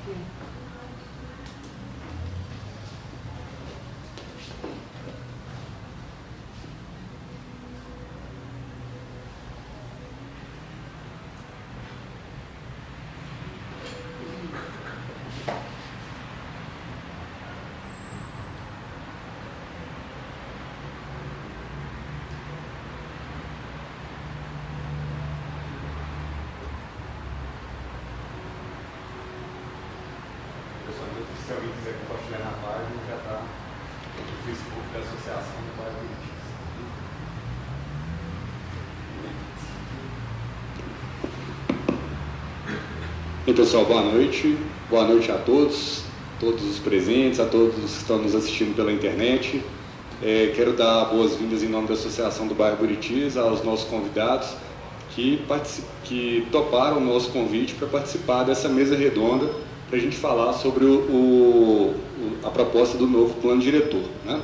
Se alguém quiser compartilhar na página, já está no Facebook da Associação do Bairro Buritis. Bem, pessoal, boa noite. Boa noite a todos os presentes, a todos que estão nos assistindo pela internet. Quero dar boas-vindas em nome da Associação do Bairro Buritis aos nossos convidados que toparam o nosso convite para participar dessa mesa redonda para a gente falar sobre a proposta do novo plano diretor, né?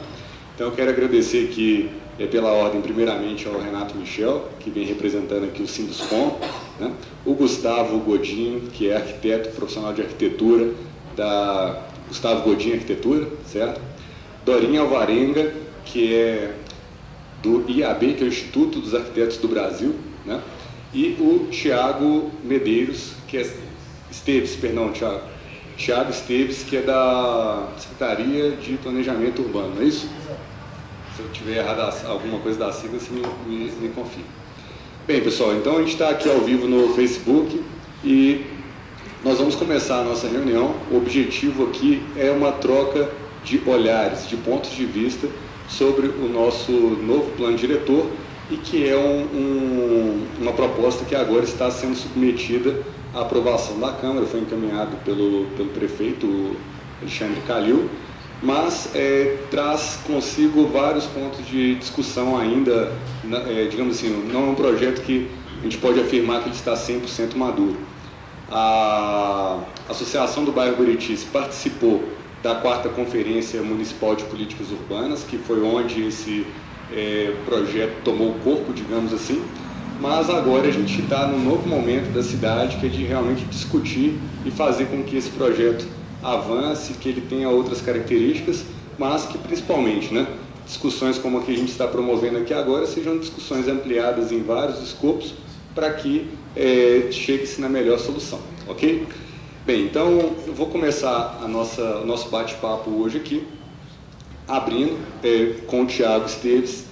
Então eu quero agradecer aqui, pela ordem, primeiramente ao Renato Michel, que vem representando aqui o Sinduscom, né? O Gustavo Godinho, que é arquiteto profissional de arquitetura da Gustavo Godinho Arquitetura, certo? Dorinha Alvarenga, que é do IAB, que é o Instituto dos Arquitetos do Brasil, né? E o Tiago Medeiros, que é Esteves, perdão, Tiago Esteves, que é da Secretaria de Planejamento Urbano, não é isso? Se eu tiver errado alguma coisa da sigla, você me confirma. Bem, pessoal, então a gente está aqui ao vivo no Facebook e nós vamos começar a nossa reunião. O objetivo aqui é uma troca de olhares, de pontos de vista sobre o nosso novo plano diretor e que é uma proposta que agora está sendo submetida à aprovação da Câmara, foi encaminhado pelo prefeito Alexandre Calil, mas traz consigo vários pontos de discussão ainda, digamos assim, não é um projeto que a gente pode afirmar que ele está 100% maduro. A Associação do Bairro Buritis participou da 4ª Conferência Municipal de Políticas Urbanas, que foi onde esse projeto tomou corpo, digamos assim, mas agora a gente está num novo momento da cidade, que é de realmente discutir e fazer com que esse projeto avance, que ele tenha outras características, mas que principalmente, né, discussões como a que a gente está promovendo aqui agora sejam discussões ampliadas em vários escopos para que chegue-se na melhor solução, ok? Bem, então eu vou começar o nosso bate-papo hoje aqui, abrindo com o Tiago Esteves,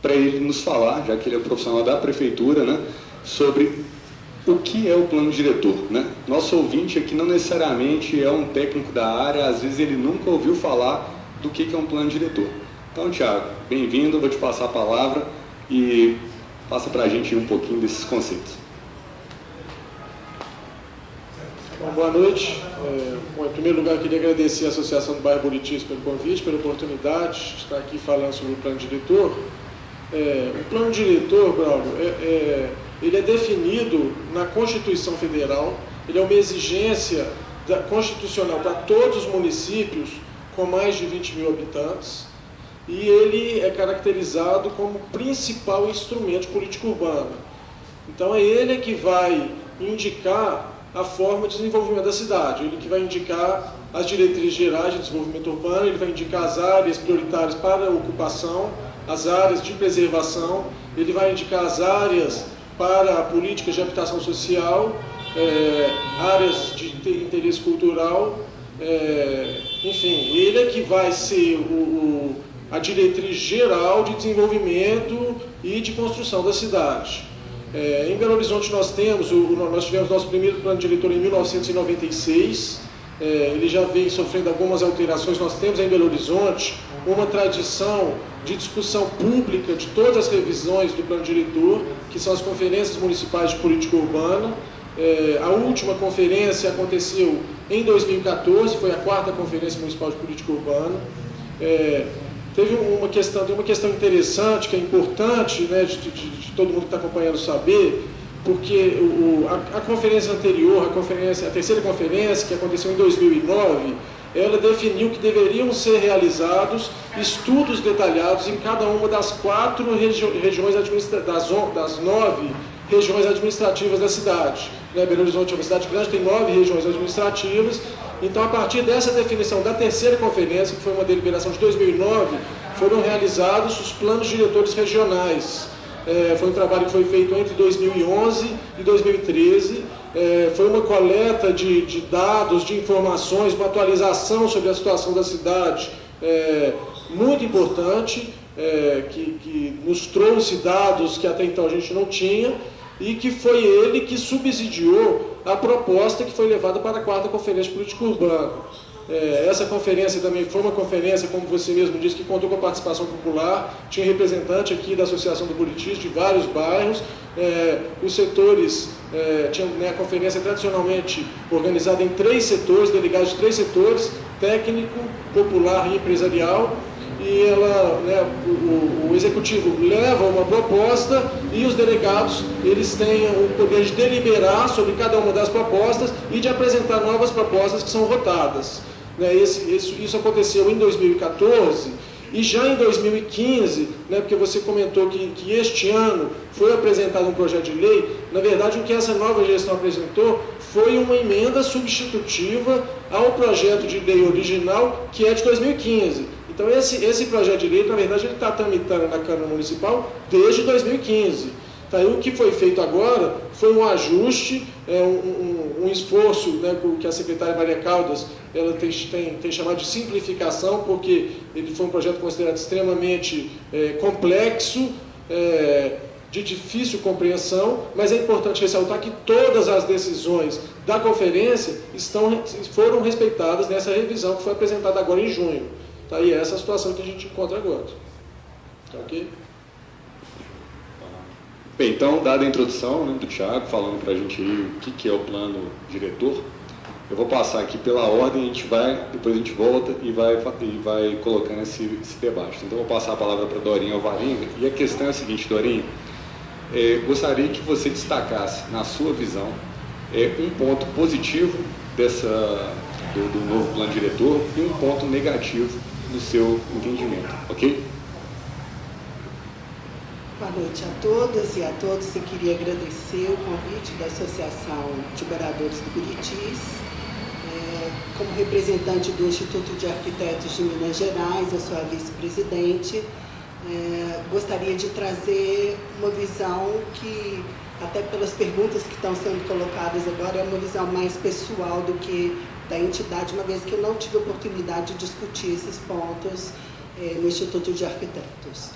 para ele nos falar, já que ele é profissional da prefeitura, né, sobre o que é o plano diretor, né? Nosso ouvinte aqui não necessariamente é um técnico da área, às vezes ele nunca ouviu falar do que é um plano diretor. Então, Tiago, bem-vindo, vou te passar a palavra e passa para a gente um pouquinho desses conceitos. Bom, boa noite. Bom, em primeiro lugar, eu queria agradecer à Associação do Bairro Buritis pelo convite, pela oportunidade de estar aqui falando sobre o plano diretor. O plano diretor, Braulio, ele é definido na Constituição Federal, ele é uma exigência constitucional para todos os municípios com mais de 20 mil habitantes e ele é caracterizado como principal instrumento de política urbana. Então é ele que vai indicar a forma de desenvolvimento da cidade, ele que vai indicar as diretrizes gerais de desenvolvimento urbano, ele vai indicar as áreas prioritárias para a ocupação, as áreas de preservação, ele vai indicar as áreas para políticas de habitação social, áreas de interesse cultural, enfim, ele é que vai ser a diretriz geral de desenvolvimento e de construção da cidade. Em Belo Horizonte nós tivemos nosso primeiro plano diretor em 1996, ele já vem sofrendo algumas alterações. Nós temos em Belo Horizonte uma tradição de discussão pública de todas as revisões do plano diretor, que são as conferências municipais de política urbana. A última conferência aconteceu em 2014, foi a 4ª Conferência Municipal de Política Urbana. Tem uma questão interessante, que é importante, né, de todo mundo que está acompanhando saber, porque a conferência anterior, a 3ª conferência, que aconteceu em 2009, ela definiu que deveriam ser realizados estudos detalhados em cada uma das 4 regiões das 9 regiões administrativas da cidade. né? Belo Horizonte é uma cidade grande, tem 9 regiões administrativas. Então, a partir dessa definição da terceira conferência, que foi uma deliberação de 2009, foram realizados os planos diretores regionais. Foi um trabalho que foi feito entre 2011 e 2013. Foi uma coleta de dados, de informações, uma atualização sobre a situação da cidade muito importante, que nos trouxe dados que até então a gente não tinha, e que foi ele que subsidiou a proposta que foi levada para a 4ª Conferência Política Urbana. Essa conferência também foi uma conferência, como você mesmo disse, que contou com a participação popular, tinha representante aqui da Associação do Buritis, de vários bairros, os setores, tinha, né, a conferência tradicionalmente organizada em 3 setores, delegados de 3 setores, técnico, popular e empresarial, e ela, né, o executivo leva uma proposta e os delegados, eles têm o poder de deliberar sobre cada uma das propostas e de apresentar novas propostas que são votadas. Isso aconteceu em 2014 e já em 2015, né, porque você comentou que este ano foi apresentado um projeto de lei. Na verdade, o que essa nova gestão apresentou foi uma emenda substitutiva ao projeto de lei original, que é de 2015. Então, esse projeto de lei, na verdade, ele está tramitando na Câmara Municipal desde 2015. Então, o que foi feito agora foi um ajuste, um esforço, né, que a secretária Maria Caldas ela tem chamado de simplificação, porque ele foi um projeto considerado extremamente complexo, de difícil compreensão, mas é importante ressaltar que todas as decisões da conferência foram respeitadas nessa revisão que foi apresentada agora em junho. Tá? E essa é a situação que a gente encontra agora. Tá, ok? Bem, então, dada a introdução, né, do Thiago, falando para a gente aí o que é o plano diretor, eu vou passar aqui pela ordem, depois a gente volta e vai colocando esse debate. Então, eu vou passar a palavra para a Dorinha Alvarenga, e a questão é a seguinte, Dorinha, gostaria que você destacasse, na sua visão, um ponto positivo do novo plano diretor e um ponto negativo no seu entendimento, ok? Boa noite a todas e a todos. Eu queria agradecer o convite da Associação de Moradores do Buritis. Como representante do Instituto de Arquitetos de Minas Gerais, eu sou a vice-presidente. Gostaria de trazer uma visão que, até pelas perguntas que estão sendo colocadas agora, é uma visão mais pessoal do que da entidade, uma vez que eu não tive a oportunidade de discutir esses pontos no Instituto de Arquitetos.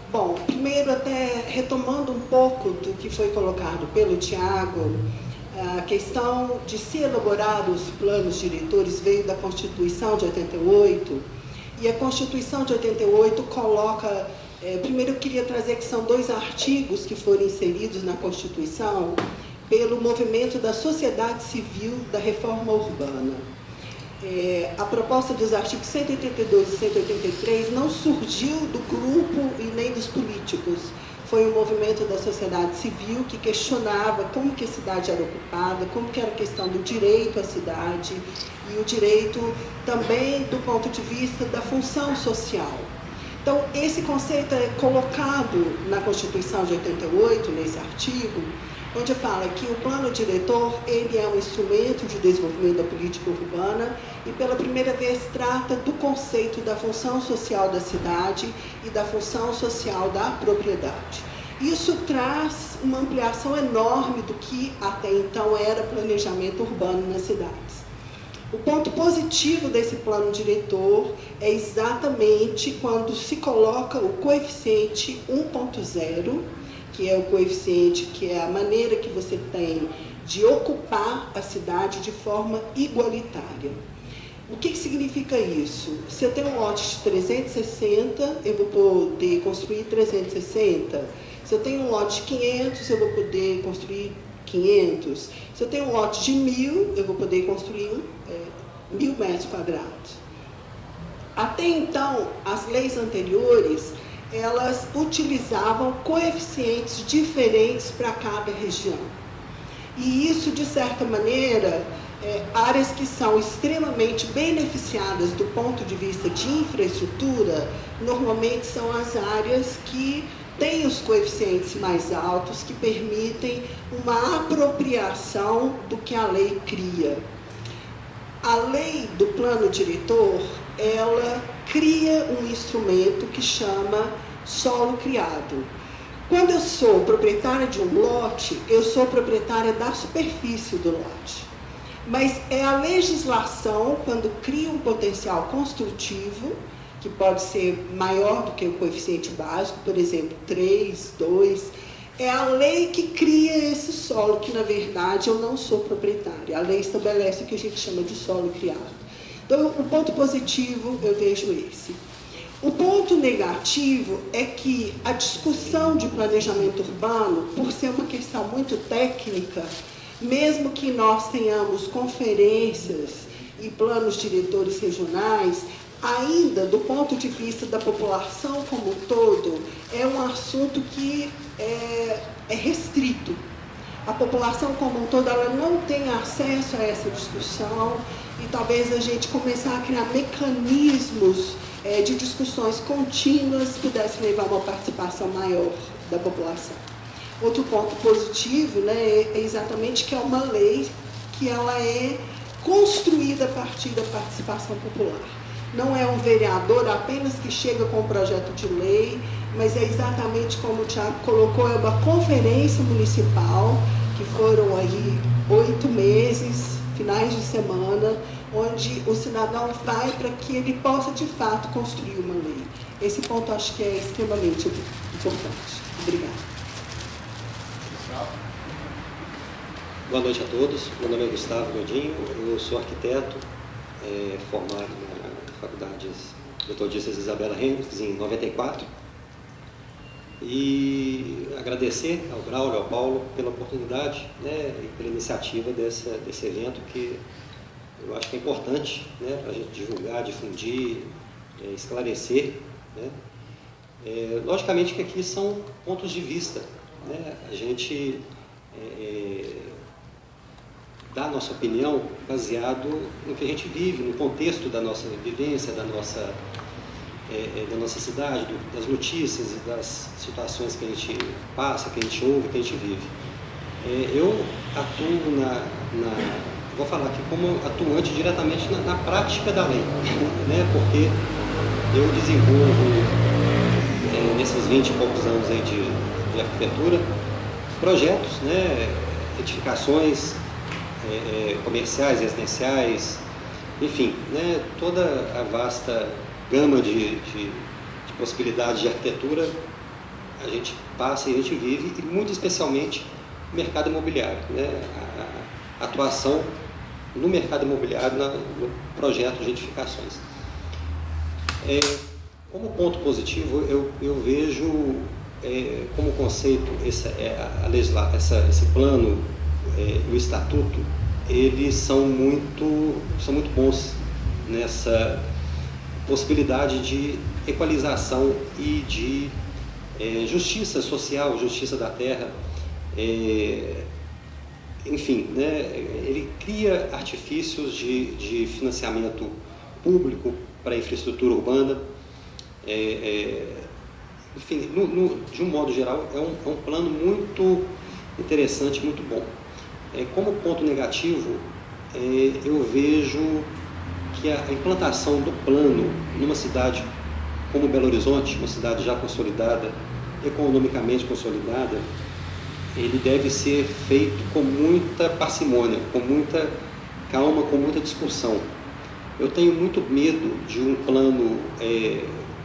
Bom, primeiro, até retomando um pouco do que foi colocado pelo Tiago, a questão de se elaborar os planos diretores veio da Constituição de 88, e a Constituição de 88 coloca, primeiro eu queria trazer que são 2 artigos que foram inseridos na Constituição pelo movimento da sociedade civil da reforma urbana. A proposta dos artigos 182 e 183 não surgiu do grupo e nem dos políticos. Foi um movimento da sociedade civil que questionava como que a cidade era ocupada, como que era a questão do direito à cidade e o direito também do ponto de vista da função social. Então, esse conceito é colocado na Constituição de 88, nesse artigo, onde fala que o plano diretor ele é um instrumento de desenvolvimento da política urbana e pela primeira vez trata do conceito da função social da cidade e da função social da propriedade. Isso traz uma ampliação enorme do que até então era planejamento urbano nas cidades. O ponto positivo desse plano diretor é exatamente quando se coloca o coeficiente 1.0, que é o coeficiente, que é a maneira que você tem de ocupar a cidade de forma igualitária. O que significa isso? Se eu tenho um lote de 360, eu vou poder construir 360. Se eu tenho um lote de 500, eu vou poder construir 500. Se eu tenho um lote de 1000, eu vou poder construir 1000 metros quadrados. Até então, as leis anteriores, elas utilizavam coeficientes diferentes para cada região. E isso, de certa maneira, áreas que são extremamente beneficiadas do ponto de vista de infraestrutura, normalmente são as áreas que tem os coeficientes mais altos que permitem uma apropriação do que a lei cria. A lei do plano diretor, ela cria um instrumento que chama solo criado. Quando eu sou proprietária de um lote, eu sou proprietária da superfície do lote. Mas é a legislação, quando cria um potencial construtivo, que pode ser maior do que o coeficiente básico, por exemplo, 3, 2, é a lei que cria esse solo, que na verdade eu não sou proprietária. A lei estabelece o que a gente chama de solo criado. Então, o ponto positivo eu vejo esse. O ponto negativo é que a discussão de planejamento urbano, por ser uma questão muito técnica, mesmo que nós tenhamos conferências e planos diretores regionais, ainda, do ponto de vista da população como um todo, é um assunto que é restrito. A população como um todo, ela não tem acesso a essa discussão e talvez a gente começar a criar mecanismos de discussões contínuas pudesse levar a uma participação maior da população. Outro ponto positivo, né, é exatamente que é uma lei que ela é construída a partir da participação popular. Não é um vereador apenas que chega com um projeto de lei, mas é exatamente como o Thiago colocou, é uma conferência municipal, que foram aí 8 meses, finais de semana, onde o cidadão vai para que ele possa, de fato, construir uma lei. Esse ponto acho que é extremamente importante. Obrigada. Boa noite a todos. Meu nome é Gustavo Godinho, eu sou arquiteto, formado na Faculdade Metodistas Isabela Henriques em 94. E agradecer ao Braulio e ao Paulo pela oportunidade, né, e pela iniciativa desse evento, que eu acho que é importante, né, para a gente divulgar, difundir, esclarecer, né. Logicamente que aqui são pontos de vista, né, a gente dá a nossa opinião baseado no que a gente vive, no contexto da nossa vivência, da nossa cidade, das notícias e das situações que a gente passa, que a gente ouve, que a gente vive. Eu atuo vou falar aqui como atuante diretamente na prática da lei, né? Porque eu desenvolvo, nesses 20 e poucos anos aí de arquitetura, projetos, né? Edificações comerciais, residenciais, enfim, né? Toda a vasta gama de possibilidades de arquitetura a gente passa e a gente vive, e muito especialmente o mercado imobiliário, né? A atuação no mercado imobiliário, no projeto de edificações. Como ponto positivo, eu vejo como conceito esse plano e o estatuto, eles são muito bons nessa possibilidade de equalização e de justiça social, justiça da terra, enfim, né, ele cria artifícios de financiamento público para a infraestrutura urbana, enfim, de um modo geral, é um plano muito interessante, muito bom. Como ponto negativo, eu vejo que a implantação do plano numa cidade como Belo Horizonte, uma cidade já consolidada, economicamente consolidada, ele deve ser feito com muita parcimônia, com muita calma, com muita discussão. Eu tenho muito medo de um plano,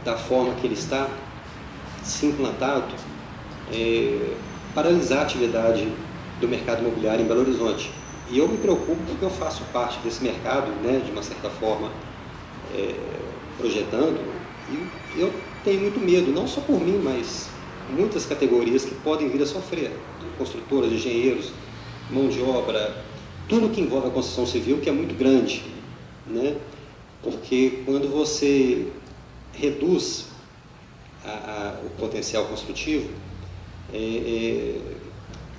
da forma que ele está, se implantado, paralisar a atividade do mercado imobiliário em Belo Horizonte. E eu me preocupo porque eu faço parte desse mercado, né, de uma certa forma, projetando, e eu tenho muito medo, não só por mim, mas muitas categorias que podem vir a sofrer, construtoras, engenheiros, mão de obra, tudo que envolve a construção civil, que é muito grande, né? Porque quando você reduz o potencial construtivo,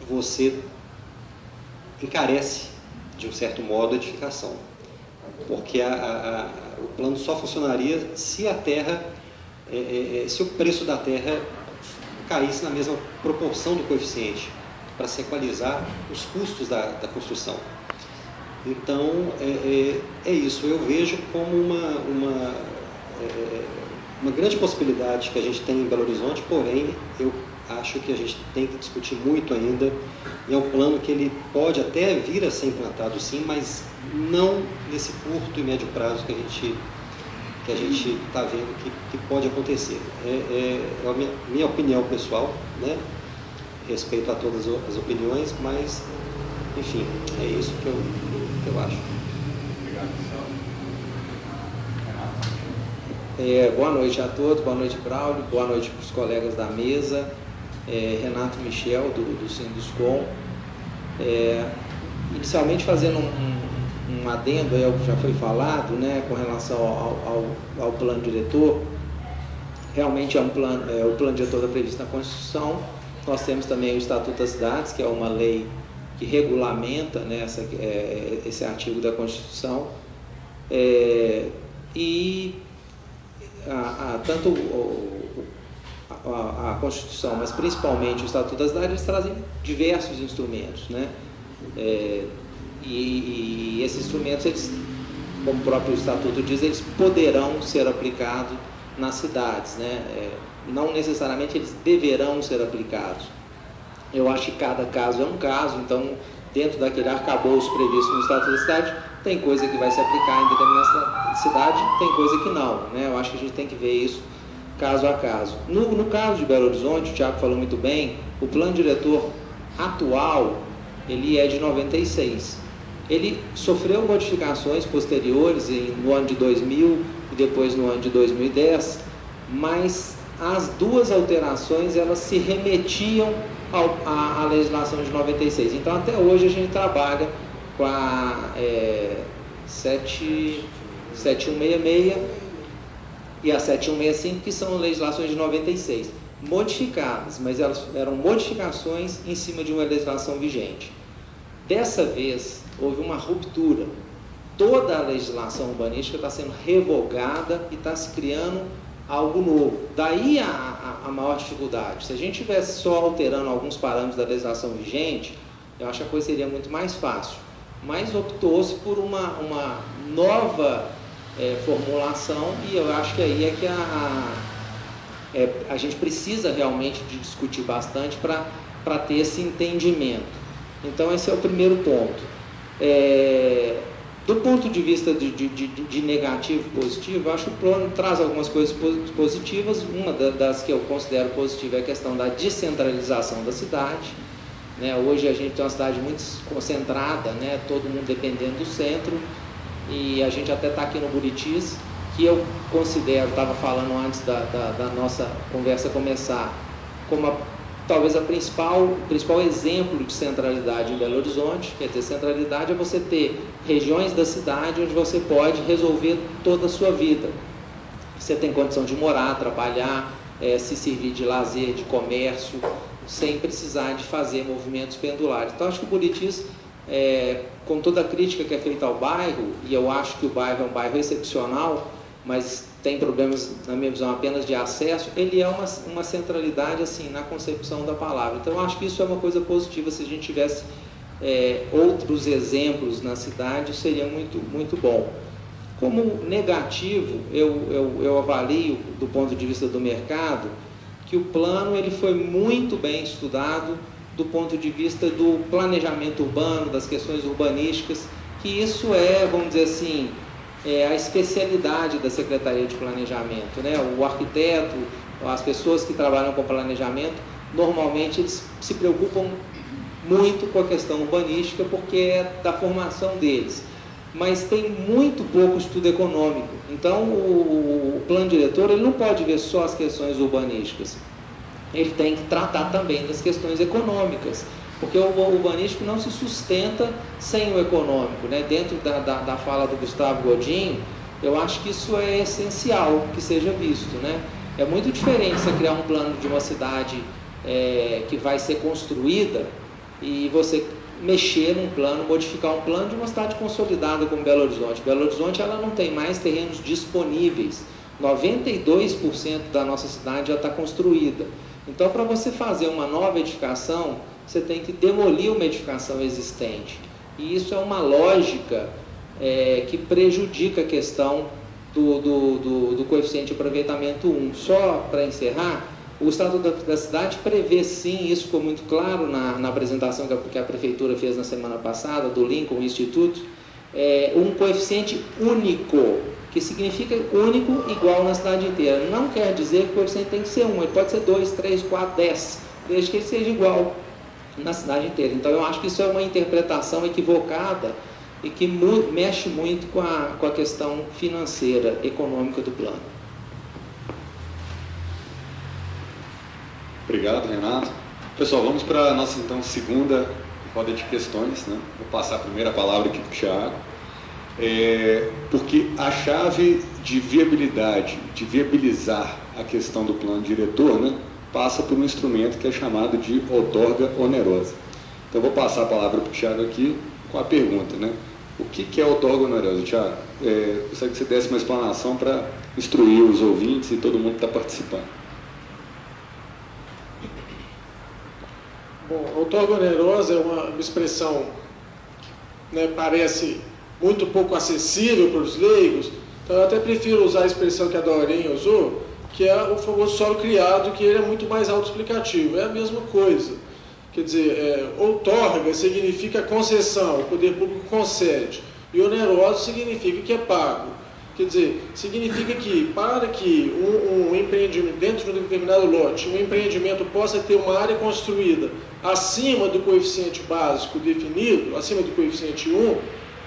você encarece, de um certo modo, a edificação. Porque o plano só funcionaria se a terra, se o preço da terra caísse na mesma proporção do coeficiente, para se equalizar os custos da construção. Então, é isso. Eu vejo como uma grande possibilidade que a gente tem em Belo Horizonte, porém, eu acho que a gente tem que discutir muito ainda, e é um plano que ele pode até vir a ser implantado sim, mas não nesse curto e médio prazo que a gente está vendo que pode acontecer. É a minha opinião pessoal, né? Respeito a todas as opiniões, mas, enfim, é isso que eu acho. Boa noite a todos, boa noite, Braulio, boa noite para os colegas da mesa, Renato Michel, do Sinduscom. Inicialmente fazendo um adendo ao que já foi falado, né, com relação ao plano diretor. Realmente é o plano diretor da previsto na Constituição. Nós temos também o Estatuto das Cidades, que é uma lei que regulamenta, né, esse artigo da Constituição. Tanto a Constituição, mas principalmente o Estatuto das Cidades, eles trazem diversos instrumentos, né? E esses instrumentos, eles, como o próprio Estatuto diz, eles poderão ser aplicados nas cidades, né? Não necessariamente eles deverão ser aplicados. Eu acho que cada caso é um caso, então, dentro daquele arcabouço previsto no Estatuto da Cidade, tem coisa que vai se aplicar em determinada cidade, tem coisa que não, né? Eu acho que a gente tem que ver isso caso a caso. No caso de Belo Horizonte, o Thiago falou muito bem, o plano diretor atual, ele é de 96. Ele sofreu modificações posteriores no ano de 2000 e depois no ano de 2010, mas as duas alterações, elas se remetiam à legislação de 96. Então, até hoje, a gente trabalha com a 7166 e a 7165, que são legislações de 96, modificadas, mas elas eram modificações em cima de uma legislação vigente. Dessa vez, houve uma ruptura. Toda a legislação urbanística está sendo revogada e está se criando algo novo. Daí a maior dificuldade. Se a gente estivesse só alterando alguns parâmetros da legislação vigente, eu acho que a coisa seria muito mais fácil. Mas optou-se por uma nova formulação, e eu acho que aí é que a gente precisa realmente de discutir bastante para ter esse entendimento. Então, esse é o primeiro ponto. Do ponto de vista de negativo e positivo, eu acho que o plano traz algumas coisas positivas. Uma das que eu considero positiva é a questão da descentralização da cidade, né? Hoje a gente tem uma cidade muito concentrada, né? Todo mundo dependendo do centro, e a gente até está aqui no Buritis, que eu considero, estava falando antes da nossa conversa começar, como talvez o principal exemplo de centralidade em Belo Horizonte. Quer dizer, centralidade é você ter regiões da cidade onde você pode resolver toda a sua vida. Você tem condição de morar, trabalhar, se servir de lazer, de comércio, sem precisar de fazer movimentos pendulares. Então, acho que o Buritis, com toda a crítica que é feita ao bairro, e eu acho que o bairro é um bairro excepcional, mas tem problemas, na minha visão, apenas de acesso, ele é uma centralidade, assim, na concepção da palavra. Então, eu acho que isso é uma coisa positiva. Se a gente tivesse outros exemplos na cidade, seria muito, muito bom. Como negativo, eu avalio, do ponto de vista do mercado, que o plano ele foi muito bem estudado do ponto de vista do planejamento urbano, das questões urbanísticas, que isso vamos dizer assim, a especialidade da Secretaria de Planejamento, né? O arquiteto, as pessoas que trabalham com planejamento, normalmente eles se preocupam muito com a questão urbanística, porque é da formação deles, mas tem muito pouco estudo econômico. Então, o plano diretor ele não pode ver só as questões urbanísticas, ele tem que tratar também das questões econômicas, porque o urbanístico não se sustenta sem o econômico, né? Dentro da fala do Gustavo Godinho, eu acho que isso é essencial que seja visto, né? É muito diferente você criar um plano de uma cidade que vai ser construída e você mexer num plano, modificar um plano de uma cidade consolidada como Belo Horizonte. Belo Horizonte ela não tem mais terrenos disponíveis, 92% da nossa cidade já está construída. Então, para você fazer uma nova edificação, você tem que demolir uma edificação existente. E isso é uma lógica que prejudica a questão do coeficiente de aproveitamento 1. Só para encerrar, o Estatuto da Cidade prevê sim, isso ficou muito claro na apresentação que a Prefeitura fez na semana passada, do Lincoln Instituto, um coeficiente único, que significa único igual na cidade inteira. Não quer dizer que o coeficiente tem que ser 1, ele pode ser 2, 3, 4, 10, desde que ele seja igual na cidade inteira. Então eu acho que isso é uma interpretação equivocada e que mexe muito com a questão financeira, econômica do plano. Obrigado, Renato. Pessoal, vamos para a nossa então segunda roda de questões, né? Vou passar a primeira palavra aqui para o Thiago. Porque a chave de viabilidade, de viabilizar a questão do plano diretor, né, passa por um instrumento que é chamado de outorga onerosa. Então, vou passar a palavra para o Thiago aqui com a pergunta, né? O que é outorga onerosa, Thiago? Gostaria que você desse uma explanação para instruir os ouvintes e todo mundo que está participando. Bom, outorga onerosa é uma expressão que, né, parece muito pouco acessível para os leigos, então eu até prefiro usar a expressão que a Doreen usou, que é o famoso solo criado, que ele é muito mais autoexplicativo, é a mesma coisa. Quer dizer, outorga significa concessão, o poder público concede, e oneroso significa que é pago. Quer dizer, significa que para que um empreendimento, dentro de um determinado lote, um empreendimento possa ter uma área construída acima do coeficiente básico definido, acima do coeficiente 1,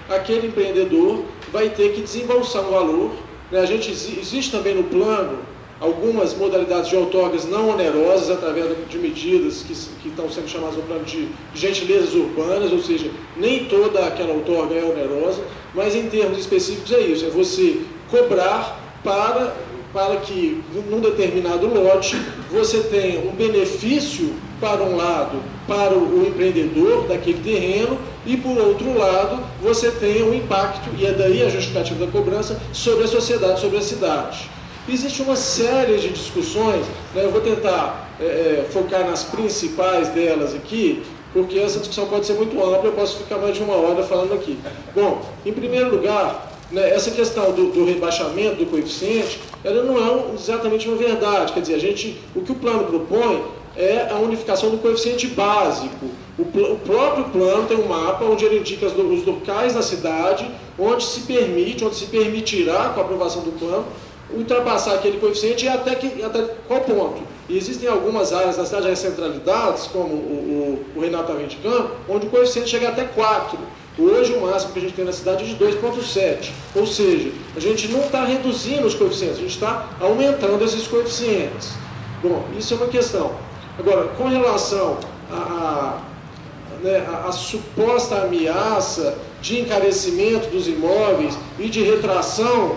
aquele empreendedor vai ter que desembolsar um valor. Existe também no plano algumas modalidades de outorgas não onerosas através de medidas que estão sendo chamadas no plano de gentilezas urbanas, ou seja, nem toda aquela outorga é onerosa, mas em termos específicos é isso, é você cobrar para que num determinado lote você tenha um benefício para um lado, para o empreendedor daquele terreno, e por outro lado você tenha um impacto, e é daí a justificativa da cobrança, sobre a sociedade, sobre a cidade. Existe uma série de discussões, né? Eu vou tentar focar nas principais delas aqui, porque essa discussão pode ser muito ampla, eu posso ficar mais de uma hora falando aqui. Bom, em primeiro lugar, né, essa questão do rebaixamento do coeficiente, ela não é exatamente uma verdade. Quer dizer, o que o plano propõe é a unificação do coeficiente básico. O próprio plano tem um mapa onde ele indica os locais da cidade, onde se permitirá, com a aprovação do plano, ultrapassar aquele coeficiente e até qual ponto. E existem algumas áreas da cidade recentralidades, como o Renato estava indicando, onde o coeficiente chega até 4. Hoje o máximo que a gente tem na cidade é de 2,7. Ou seja, a gente não está reduzindo os coeficientes, a gente está aumentando esses coeficientes. Bom, isso é uma questão. Agora, com relação a suposta ameaça de encarecimento dos imóveis e de retração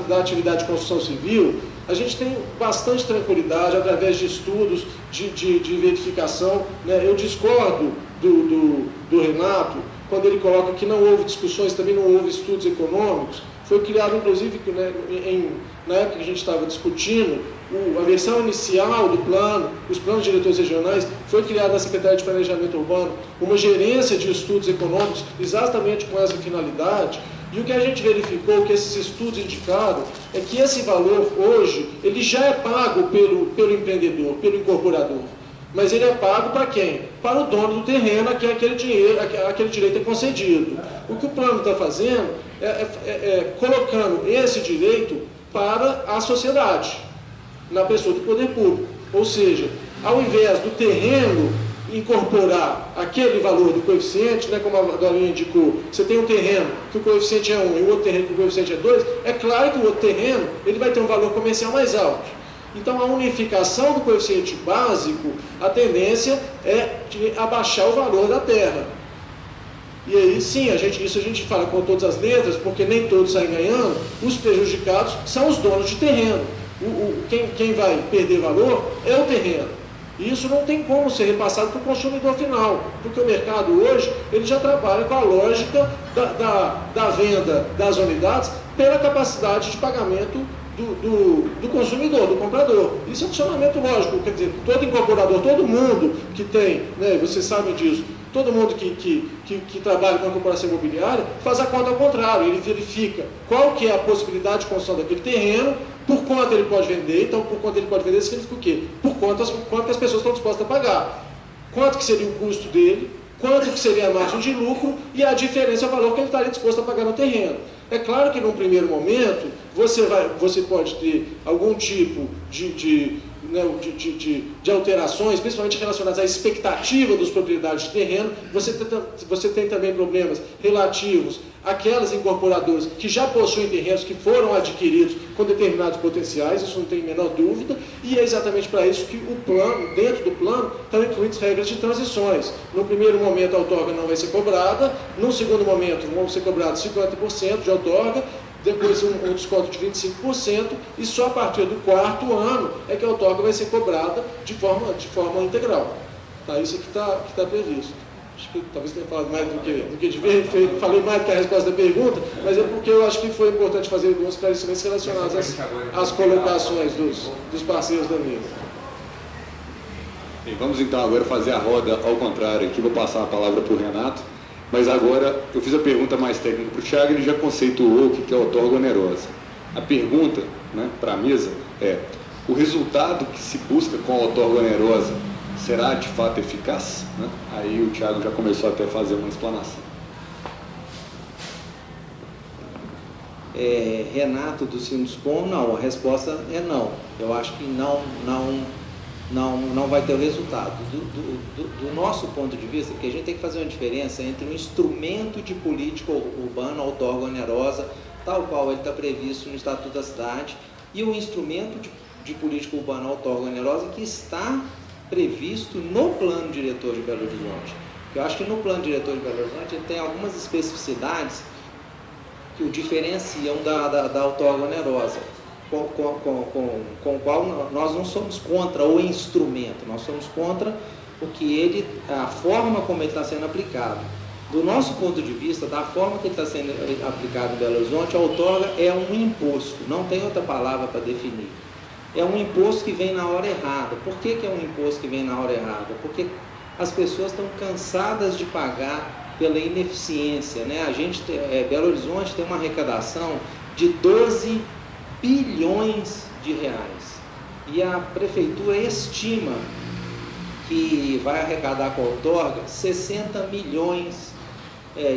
da atividade de construção civil, a gente tem bastante tranquilidade através de estudos de verificação, né? Eu discordo do Renato quando ele coloca que não houve discussões, também não houve estudos econômicos. Foi criado, inclusive, né, na época que a gente estava discutindo, a versão inicial do plano, os planos diretores regionais, foi criada na Secretaria de Planejamento Urbano uma gerência de estudos econômicos exatamente com essa finalidade. E o que a gente verificou, que esses estudos indicaram, é que esse valor hoje, ele já é pago pelo empreendedor, pelo incorporador. Mas ele é pago para quem? Para o dono do terreno, a quem aquele direito é concedido. O que o plano está fazendo é colocando esse direito para a sociedade, na pessoa do poder público. Ou seja, ao invés do terreno incorporar aquele valor do coeficiente, né, como a Dorinha indicou, você tem um terreno que o coeficiente é 1 e o outro terreno que o coeficiente é 2, é claro que o outro terreno ele vai ter um valor comercial mais alto. Então, a unificação do coeficiente básico, a tendência é de abaixar o valor da terra. E aí, sim, isso a gente fala com todas as letras, porque nem todos saem ganhando, os prejudicados são os donos de terreno. Quem vai perder valor é o terreno. E isso não tem como ser repassado para o consumidor final, porque o mercado hoje ele já trabalha com a lógica da venda das unidades pela capacidade de pagamento do consumidor, do comprador. Isso é um funcionamento lógico, quer dizer, todo incorporador, todo mundo que tem, né, vocês sabem disso, todo mundo que trabalha com a corporação imobiliária faz a conta ao contrário, ele verifica qual que é a possibilidade de construção daquele terreno, por quanto ele pode vender. Então, por quanto ele pode vender significa o quê? Por quanto que as pessoas estão dispostas a pagar. Quanto que seria o custo dele, quanto que seria a margem de lucro e a diferença é o valor que ele estaria disposto a pagar no terreno. É claro que num primeiro momento você pode ter algum tipo de alterações, principalmente relacionadas à expectativa dos proprietários de terreno. Você tem também problemas relativos àquelas incorporadoras que já possuem terrenos que foram adquiridos com determinados potenciais, isso não tem a menor dúvida, e é exatamente para isso que o plano, dentro do plano, estão incluídas regras de transições. No primeiro momento a outorga não vai ser cobrada, no segundo momento vão ser cobrados 50% de outorga, depois um desconto de 25%, e só a partir do 4º ano é que a outorga vai ser cobrada de forma integral. Tá, isso aqui está previsto. Acho que talvez tenha falado mais do que devia, falei mais do que a resposta da pergunta, mas é porque eu acho que foi importante fazer alguns esclarecimentos relacionados às colocações dos parceiros da mesa. Bem, vamos então agora fazer a roda ao contrário aqui, vou passar a palavra para o Renato. Mas agora, eu fiz a pergunta mais técnica para o Thiago, ele já conceituou o que é outorga onerosa. A pergunta, né, para a mesa é: o resultado que se busca com a outorga onerosa será de fato eficaz? Né? Aí o Thiago já começou até a fazer uma explanação. Renato do Sinduscom, não, a resposta é não. Eu acho que não vai ter o resultado. Do nosso ponto de vista, porque a gente tem que fazer uma diferença entre um instrumento de política urbana, a outorga onerosa, tal qual ele está previsto no Estatuto da Cidade, e um instrumento de política urbana, a outorga onerosa, que está previsto no Plano Diretor de Belo Horizonte. Eu acho que no Plano Diretor de Belo Horizonte ele tem algumas especificidades que o diferenciam da outorga onerosa, com o qual nós não somos contra o instrumento, nós somos contra a forma como ele está sendo aplicado. Do nosso ponto de vista, da forma que ele está sendo aplicado em Belo Horizonte, a outorga é um imposto, não tem outra palavra para definir. É um imposto que vem na hora errada. Por que é um imposto que vem na hora errada? Porque as pessoas estão cansadas de pagar pela ineficiência, né? Belo Horizonte tem uma arrecadação de 12 bilhões de reais. E a prefeitura estima que vai arrecadar com a outorga 60 milhões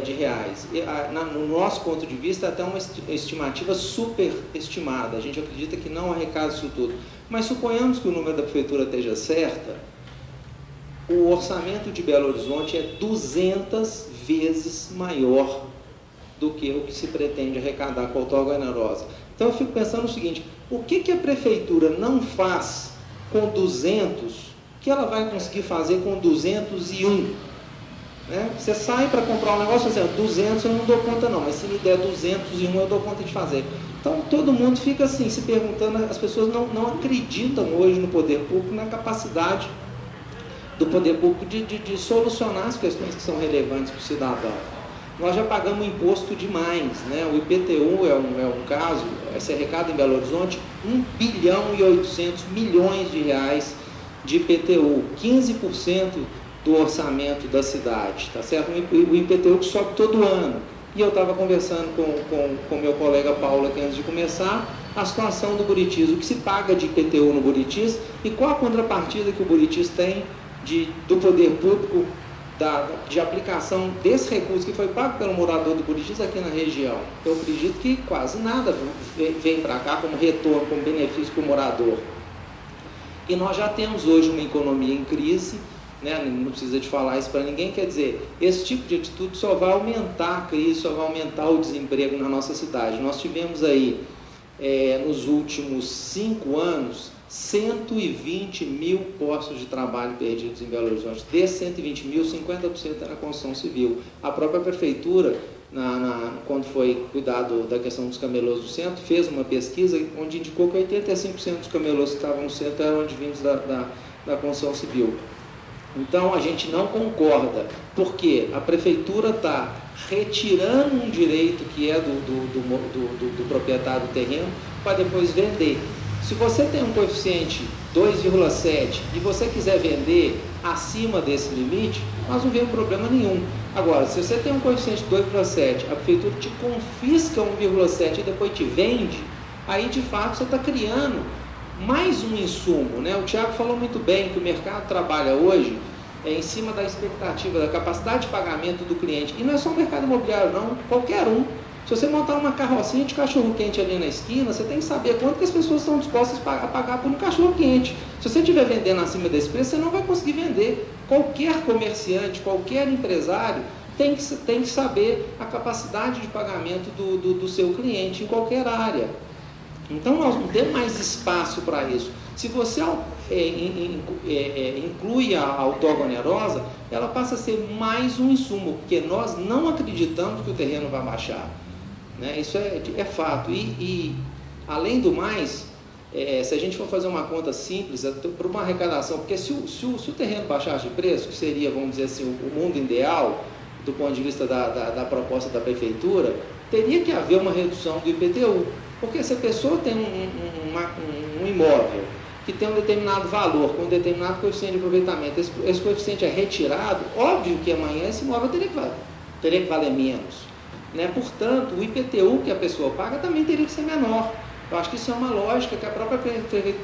de reais. No nosso ponto de vista, até uma estimativa superestimada. A gente acredita que não arrecada isso tudo. Mas suponhamos que o número da prefeitura esteja certa, o orçamento de Belo Horizonte é 200 vezes maior do que o que se pretende arrecadar com a outorga onerosa. Então eu fico pensando o seguinte: o que a prefeitura não faz com 200 que ela vai conseguir fazer com 201? Né? Você sai para comprar um negócio assim, 200 eu não dou conta não, mas se me der 201 eu dou conta de fazer. Então todo mundo fica assim, se perguntando, as pessoas não acreditam hoje no poder público, na capacidade do poder público de solucionar as questões que são relevantes para o cidadão. Nós já pagamos imposto demais, né? O IPTU é um caso, se arrecada em Belo Horizonte 1 bilhão e 800 milhões de reais de IPTU, 15% do orçamento da cidade, tá certo? O IPTU que sobe todo ano. E eu estava conversando com meu colega Paulo aqui antes de começar, a situação do Buritis, o que se paga de IPTU no Buritis e qual a contrapartida que o Buritis tem do poder público de aplicação desse recurso que foi pago pelo morador do Buritis aqui na região. Eu acredito que quase nada vem para cá como retorno, como benefício para o morador. E nós já temos hoje uma economia em crise, né? Não precisa de falar isso para ninguém, quer dizer, esse tipo de atitude só vai aumentar a crise, só vai aumentar o desemprego na nossa cidade. Nós tivemos aí, nos últimos 5 anos, 120 mil postos de trabalho perdidos em Belo Horizonte. Desses 120 mil, 50% era construção civil. A própria prefeitura, quando foi cuidado da questão dos camelôs do centro, fez uma pesquisa onde indicou que 85% dos camelôs que estavam no centro eram advindos da construção civil. Então a gente não concorda, porque a prefeitura está retirando um direito que é do proprietário do terreno para depois vender. Se você tem um coeficiente 2,7 e você quiser vender acima desse limite, nós não vemos problema nenhum. Agora, se você tem um coeficiente 2,7, a prefeitura te confisca 1,7 e depois te vende, aí de fato você está criando mais um insumo, né? O Thiago falou muito bem que o mercado trabalha hoje em cima da expectativa, da capacidade de pagamento do cliente. E não é só o mercado imobiliário não, qualquer um. Se você montar uma carrocinha de cachorro-quente ali na esquina, você tem que saber quanto que as pessoas estão dispostas a pagar por um cachorro-quente. Se você estiver vendendo acima desse preço, você não vai conseguir vender. Qualquer comerciante, qualquer empresário tem que saber a capacidade de pagamento do seu cliente em qualquer área. Então, nós não temos mais espaço para isso. Se você inclui a outorga onerosa, ela passa a ser mais um insumo, porque nós não acreditamos que o terreno vai baixar. Né? Isso é fato. E, além do mais, se a gente for fazer uma conta simples, para uma arrecadação, porque se o terreno baixasse de preço, que seria, vamos dizer assim, o mundo ideal, do ponto de vista da proposta da prefeitura, teria que haver uma redução do IPTU. Porque se a pessoa tem um imóvel que tem um determinado valor, com um determinado coeficiente de aproveitamento, esse coeficiente é retirado, óbvio que amanhã esse imóvel teria que valer menos. Né? Portanto, o IPTU que a pessoa paga também teria que ser menor. Eu acho que isso é uma lógica que a própria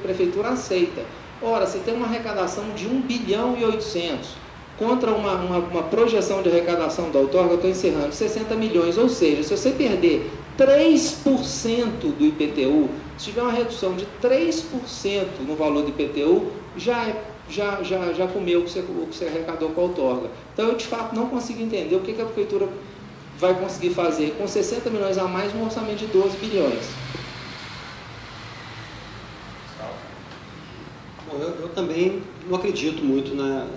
prefeitura aceita. Ora, você tem uma arrecadação de 1 bilhão e 800 contra uma projeção de arrecadação da outorga, eu estou encerrando, 60 milhões, ou seja, se você perder 3% do IPTU, se tiver uma redução de 3% no valor do IPTU, já comeu o que você arrecadou com a outorga. Então, eu de fato não consigo entender o que a prefeitura vai conseguir fazer com 60 milhões a mais num orçamento de 12 bilhões. Bom, eu também não acredito muito na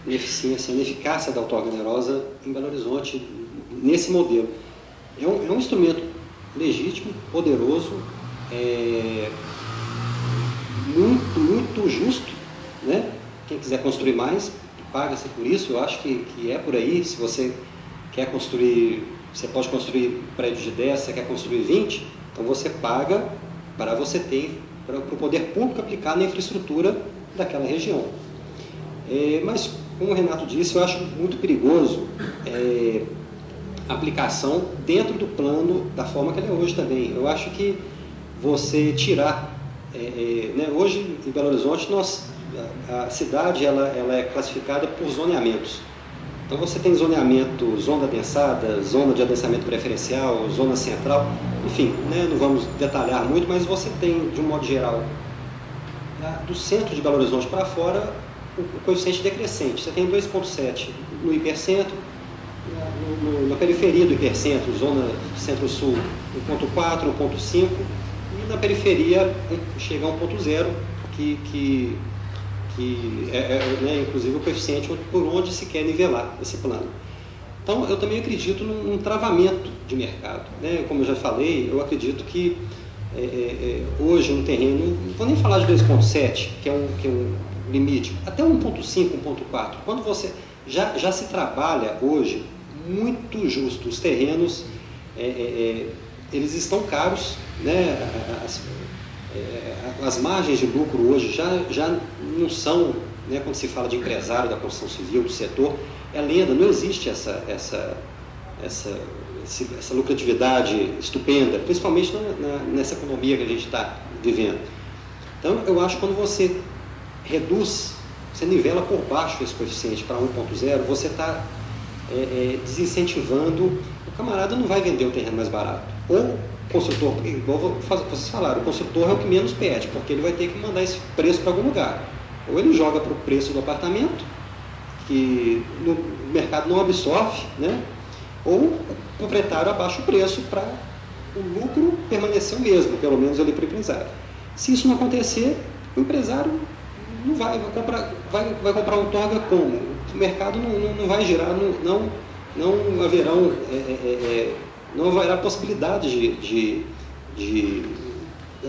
eficiência, na eficácia da outorga onerosa em Belo Horizonte, nesse modelo. É um instrumento legítimo, poderoso, muito justo, né? Quem quiser construir mais, paga-se por isso. Eu acho que é por aí. Se você quer construir, você pode construir prédios de 10, você quer construir 20, então você paga para você ter, para o poder público aplicar na infraestrutura daquela região. Mas, como o Renato disse, eu acho muito perigoso a aplicação dentro do plano da forma que ele é hoje também. Eu acho que você tirar... né, hoje, em Belo Horizonte, a cidade ela é classificada por zoneamentos. Então, você tem zoneamento, zona adensada, zona de adensamento preferencial, zona central, enfim, né, não vamos detalhar muito, mas você tem, de um modo geral, do centro de Belo Horizonte para fora, o coeficiente decrescente. Você tem 2,7 no hipercentro, na periferia do hipercentro, zona centro-sul, 1,4, 1,5, e na periferia chega a 1,0, que né, inclusive o coeficiente por onde se quer nivelar esse plano. Então, eu também acredito num travamento de mercado. Né? Como eu já falei, eu acredito que hoje um terreno, não vou nem falar de 2,7, que é um limite, até 1,5, 1,4. Quando você já se trabalha hoje muito justo, os terrenos eles estão caros, né? As margens de lucro hoje já não são, né, quando se fala de empresário da construção civil, do setor, é lenda, não existe essa lucratividade estupenda, principalmente nessa economia que a gente está vivendo. Então, eu acho que quando você reduz, você nivela por baixo esse coeficiente para 1,0, você está desincentivando, o camarada não vai vender o terreno mais barato. Ou o construtor, igual vocês falaram, o construtor é o que menos pede, porque ele vai ter que mandar esse preço para algum lugar. Ou ele joga para o preço do apartamento, que no mercado não absorve, né? Ou o proprietário abaixa o preço para o lucro permanecer o mesmo, pelo menos ali para o empresário. Se isso não acontecer, o empresário não vai comprar outorga como? O mercado não vai girar, não haverá possibilidade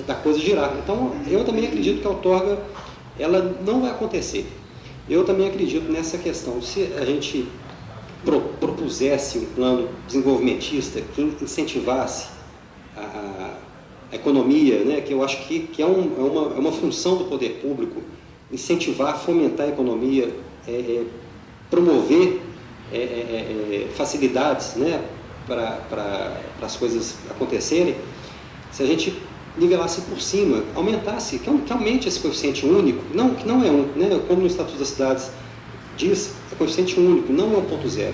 da coisa girar. Então, eu também acredito que a outorga ela não vai acontecer. Eu também acredito nessa questão. Se a gente propusesse um plano desenvolvimentista que incentivasse a economia, né, que eu acho que é uma função do poder público, incentivar, fomentar a economia, promover facilidades, né, para as coisas acontecerem. Se a gente nivelasse por cima, aumentasse, que aumente esse coeficiente único, que não é né, como no Estatuto das Cidades diz, é coeficiente único, não é 1.0.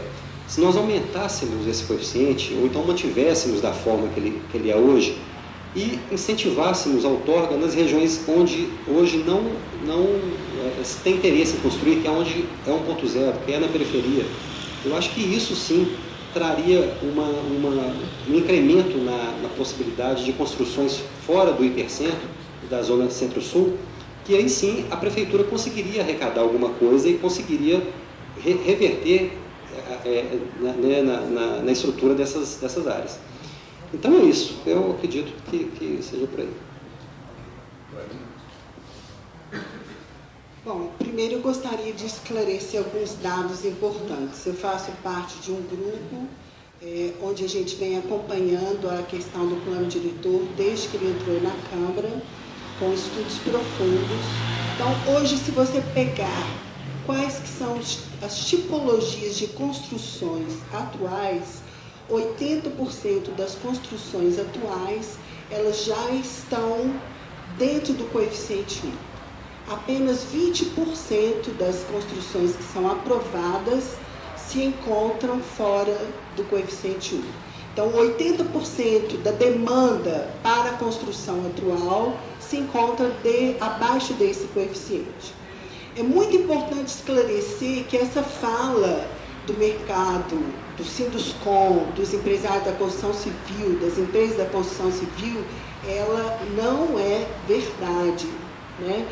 Se nós aumentássemos esse coeficiente, ou então mantivéssemos da forma que ele é hoje, e incentivássemos a outorga nas regiões onde hoje não se tem interesse em construir, que é onde é 1.0, que é na periferia, eu acho que isso sim traria um incremento na possibilidade de construções fora do hipercentro, da zona centro-sul, que aí sim a prefeitura conseguiria arrecadar alguma coisa e conseguiria reverter na estrutura dessas áreas. Então é isso, eu acredito que seja por aí. Bom, primeiro eu gostaria de esclarecer alguns dados importantes. Eu faço parte de um grupo onde a gente vem acompanhando a questão do plano diretor desde que ele entrou na Câmara, com estudos profundos. Então, hoje, se você pegar quais que são as tipologias de construções atuais, 80% das construções atuais, elas já estão dentro do coeficiente 1. Apenas 20% das construções que são aprovadas se encontram fora do coeficiente 1. Então, 80% da demanda para a construção atual se encontra abaixo desse coeficiente. É muito importante esclarecer que essa fala do mercado, do Sinduscom, dos empresários da construção civil, das empresas da construção civil, ela não é verdade, né?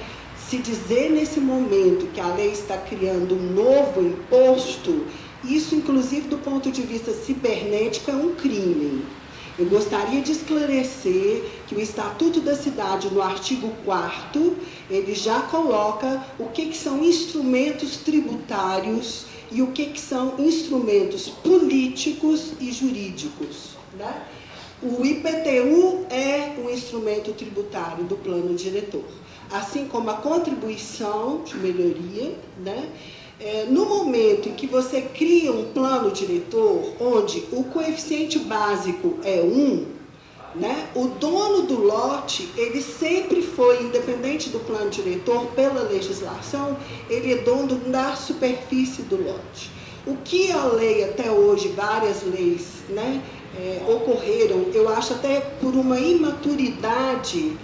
Se dizer nesse momento que a lei está criando um novo imposto, isso, inclusive, do ponto de vista cibernético, é um crime. Eu gostaria de esclarecer que o Estatuto da Cidade, no artigo 4º, ele já coloca o que são instrumentos tributários e o que são instrumentos políticos e jurídicos, né? O IPTU é um instrumento tributário do plano diretor, assim como a contribuição de melhoria, né? No momento em que você cria um plano diretor, onde o coeficiente básico é 1, né, o dono do lote, ele sempre foi, independente do plano diretor, pela legislação, ele é dono da superfície do lote. O que a lei, até hoje, várias leis, né, ocorreram, eu acho até por uma imaturidade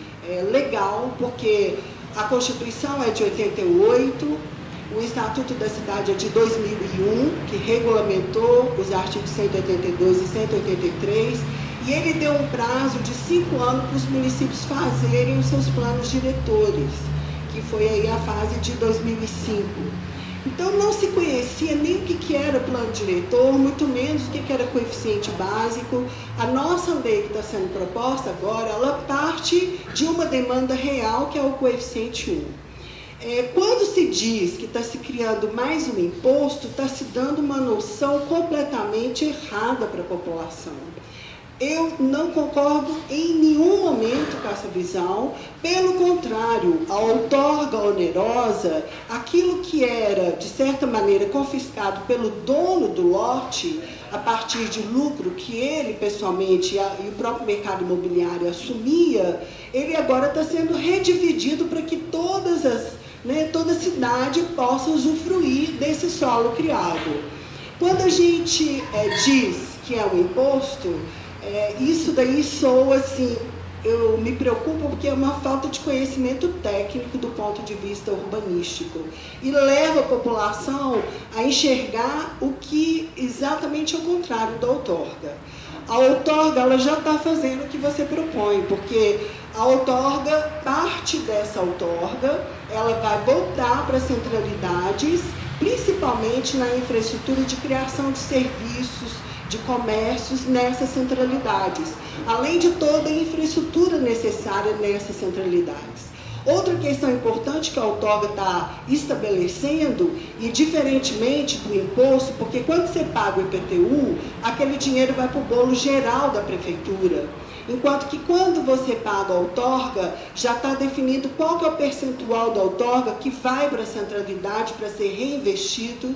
legal, porque a Constituição é de 88, o Estatuto da Cidade é de 2001, que regulamentou os artigos 182 e 183, e ele deu um prazo de 5 anos para os municípios fazerem os seus planos diretores, que foi aí a fase de 2005. Então, não se conhecia nem o que era plano diretor, muito menos o que era coeficiente básico. A nossa lei que está sendo proposta agora, ela parte de uma demanda real, que é o coeficiente 1. Quando se diz que está se criando mais um imposto, está se dando uma noção completamente errada para a população. Eu não concordo em nenhum momento com essa visão, pelo contrário, a outorga onerosa, aquilo que era, de certa maneira, confiscado pelo dono do lote, a partir de lucro que ele, pessoalmente, e o próprio mercado imobiliário assumia, ele agora está sendo redividido para que toda cidade possa usufruir desse solo criado. Quando a gente diz que é um imposto, isso daí soa assim, eu me preocupo porque é uma falta de conhecimento técnico do ponto de vista urbanístico e leva a população a enxergar o que exatamente é o contrário da outorga. A outorga, ela já está fazendo o que você propõe, porque a outorga, parte dessa outorga, ela vai voltar para as centralidades, principalmente na infraestrutura de criação de serviços, de comércios nessas centralidades, além de toda a infraestrutura necessária nessas centralidades. Outra questão importante que a outorga está estabelecendo, e diferentemente do imposto, porque quando você paga o IPTU, aquele dinheiro vai para o bolo geral da prefeitura. Enquanto que quando você paga a outorga, já está definido qual que é o percentual da outorga que vai para a centralidade para ser reinvestido,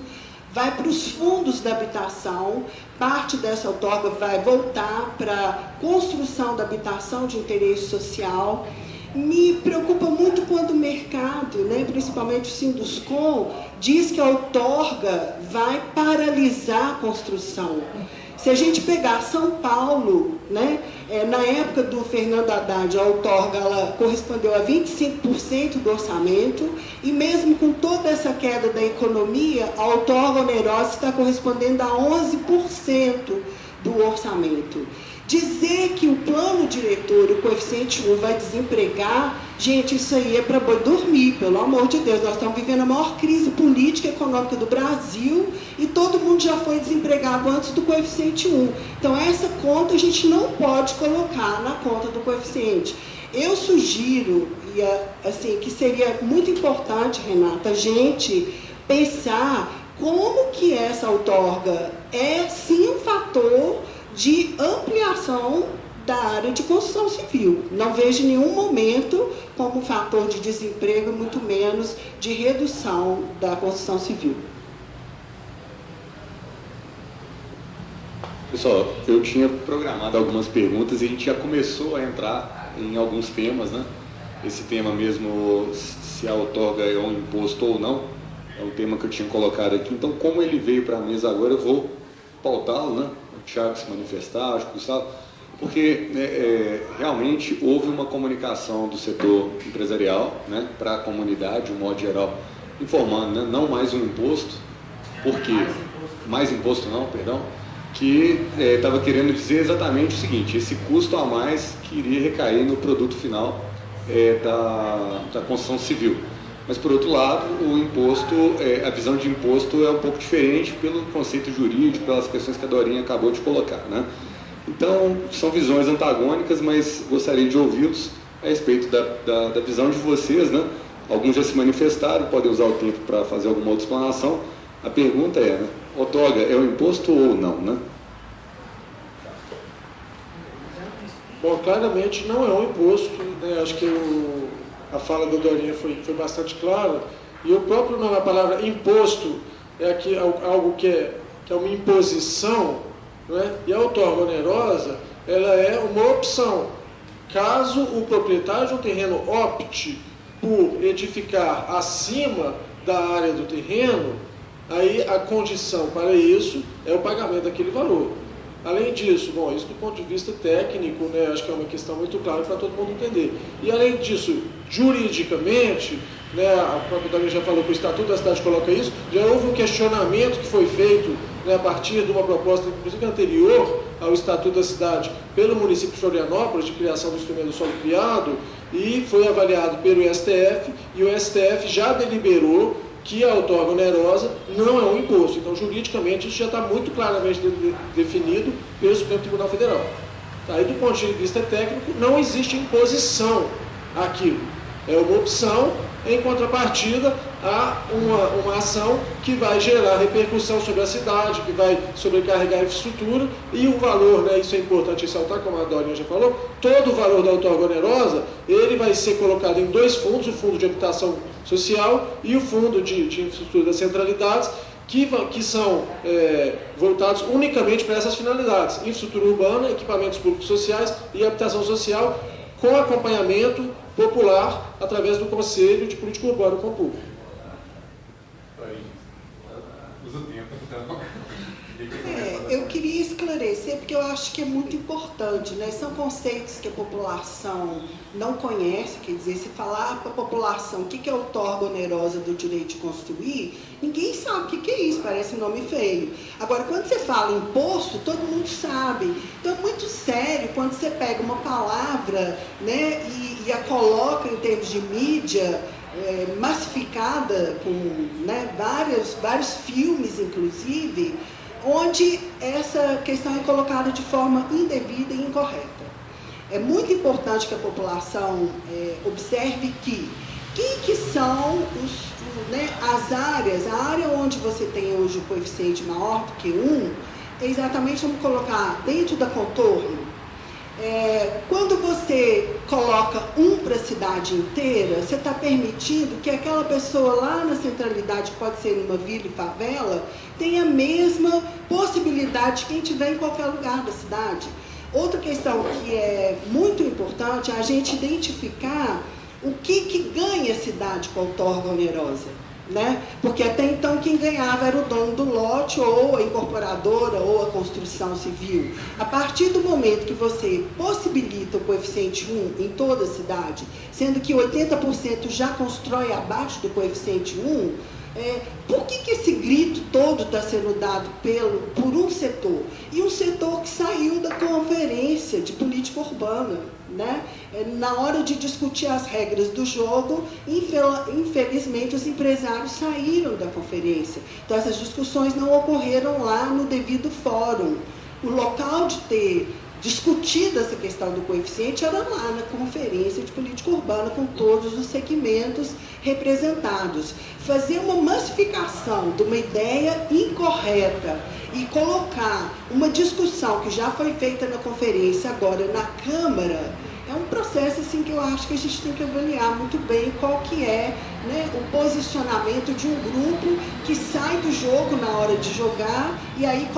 vai para os fundos da habitação, parte dessa outorga vai voltar para a construção da habitação de interesse social. Me preocupa muito quando o mercado, né, principalmente o Sinduscom, diz que a outorga vai paralisar a construção. Se a gente pegar São Paulo, né, na época do Fernando Haddad, a outorga ela correspondeu a 25% do orçamento, e mesmo com toda essa queda da economia, a outorga onerosa está correspondendo a 11% do orçamento. Dizer que o plano diretor, o coeficiente 1, vai desempregar, gente, isso aí é para boi dormir, pelo amor de Deus. Nós estamos vivendo a maior crise política e econômica do Brasil e todo mundo já foi desempregado antes do coeficiente 1. Então, essa conta a gente não pode colocar na conta do coeficiente. Eu sugiro, assim, que seria muito importante, Renata, a gente pensar como que essa outorga é, sim, um fator de ampliação da área de construção civil. Não vejo em nenhum momento como fator de desemprego, muito menos de redução da construção civil. Pessoal, eu tinha programado algumas perguntas e a gente já começou a entrar em alguns temas, né? Esse tema mesmo, se a outorga é um imposto ou não, é um tema que eu tinha colocado aqui. Então, como ele veio para a mesa agora, eu vou pautá-lo, né? O Thiago se manifestar, acho que o Gustavo, porque realmente houve uma comunicação do setor empresarial, né, para a comunidade, de um modo geral, informando, né, não mais um imposto, porque mais imposto não, perdão, que estava querendo dizer exatamente o seguinte: esse custo a mais que iria recair no produto final da construção civil. Mas, por outro lado, o imposto, a visão de imposto é um pouco diferente pelo conceito jurídico, pelas questões que a Dorinha acabou de colocar, né? Então, são visões antagônicas, mas gostaria de ouvi-los a respeito da visão de vocês, né? Alguns já se manifestaram, podem usar o tempo para fazer alguma outra explanação. A pergunta é, né, outorga é um imposto ou não, né? Bom, claramente não é um imposto, né? Acho que a fala da Dorinha foi bastante clara, e o próprio nome, a palavra imposto, é aqui algo que é uma imposição, né? E a outorga onerosa, ela é uma opção. Caso o proprietário de um terreno opte por edificar acima da área do terreno, aí a condição para isso é o pagamento daquele valor. Além disso, bom, isso do ponto de vista técnico, né, acho que é uma questão muito clara para todo mundo entender. E além disso, juridicamente, né, a própria Dorinha já falou que o Estatuto da Cidade coloca isso, já houve um questionamento que foi feito, né, a partir de uma proposta, inclusive anterior ao Estatuto da Cidade, pelo município de Florianópolis, de criação do instrumento do solo criado, e foi avaliado pelo STF, e o STF já deliberou que a outorga onerosa não é um imposto. Então, juridicamente, isso já está muito claramente definido pelo Supremo Tribunal Federal. Aí, do ponto de vista técnico, não existe imposição àquilo. É uma opção, em contrapartida a uma ação que vai gerar repercussão sobre a cidade, que vai sobrecarregar a infraestrutura, e o valor, né, isso é importante ressaltar, como a Dorinha já falou, todo o valor da outorga onerosa, ele vai ser colocado em dois fundos, o Fundo de Habitação Social e o Fundo de Infraestrutura das Centralidades, que são voltados unicamente para essas finalidades: infraestrutura urbana, equipamentos públicos sociais e habitação social, com acompanhamento popular através do Conselho de Política Urbana com o público. Eu queria esclarecer, porque eu acho que é muito importante, né? São conceitos que a população não conhece, quer dizer, se falar para a população o que é a outorga onerosa do direito de construir, ninguém sabe o que é isso, parece um nome feio. Agora, quando você fala imposto, todo mundo sabe. Então, é muito sério quando você pega uma palavra, né, e a coloca em termos de mídia, massificada, com, né, vários filmes, inclusive, onde essa questão é colocada de forma indevida e incorreta. é muito importante que a população observe que são as áreas, a área onde você tem hoje o coeficiente maior do que 1, é exatamente, vamos colocar, dentro da contorno. Quando você coloca 1 para a cidade inteira, você está permitindo que aquela pessoa lá na centralidade, que pode ser numa vila e favela, tenha a mesma possibilidade que quem estiver em qualquer lugar da cidade. Outra questão que é muito importante é a gente identificar o que ganha a cidade com a outorga onerosa, né? Porque até então quem ganhava era o dono do lote, ou a incorporadora, ou a construção civil. A partir do momento que você possibilita o coeficiente 1 em toda a cidade, sendo que 80% já constrói abaixo do coeficiente 1, por que esse grito todo está sendo dado por um setor? E um setor que saiu da conferência de política urbana, né? Na hora de discutir as regras do jogo, infelizmente os empresários saíram da conferência. Então essas discussões não ocorreram lá no devido fórum. O local de ter discutido essa questão do coeficiente era lá na conferência de política urbana, com todos os segmentos representados. Fazer uma massificação de uma ideia incorreta e colocar uma discussão que já foi feita na conferência agora na Câmara, é um processo assim, que eu acho que a gente tem que avaliar muito bem qual que é, né, o posicionamento de um grupo que sai do jogo na hora de jogar e aí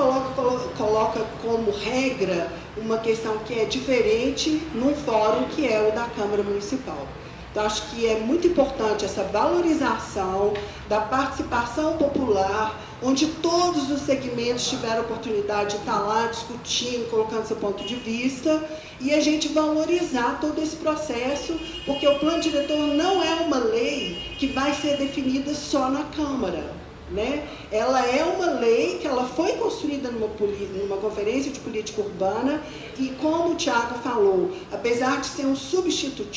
coloca como regra uma questão que é diferente num fórum que é o da Câmara Municipal. Então, acho que é muito importante essa valorização da participação popular, onde todos os segmentos tiveram a oportunidade de estar lá discutindo, colocando seu ponto de vista, e a gente valorizar todo esse processo, porque o plano diretor não é uma lei que vai ser definida só na Câmara, né? Ela é uma lei que ela foi construída numa conferência de política urbana e, como o Thiago falou, apesar de ser um substitutivo,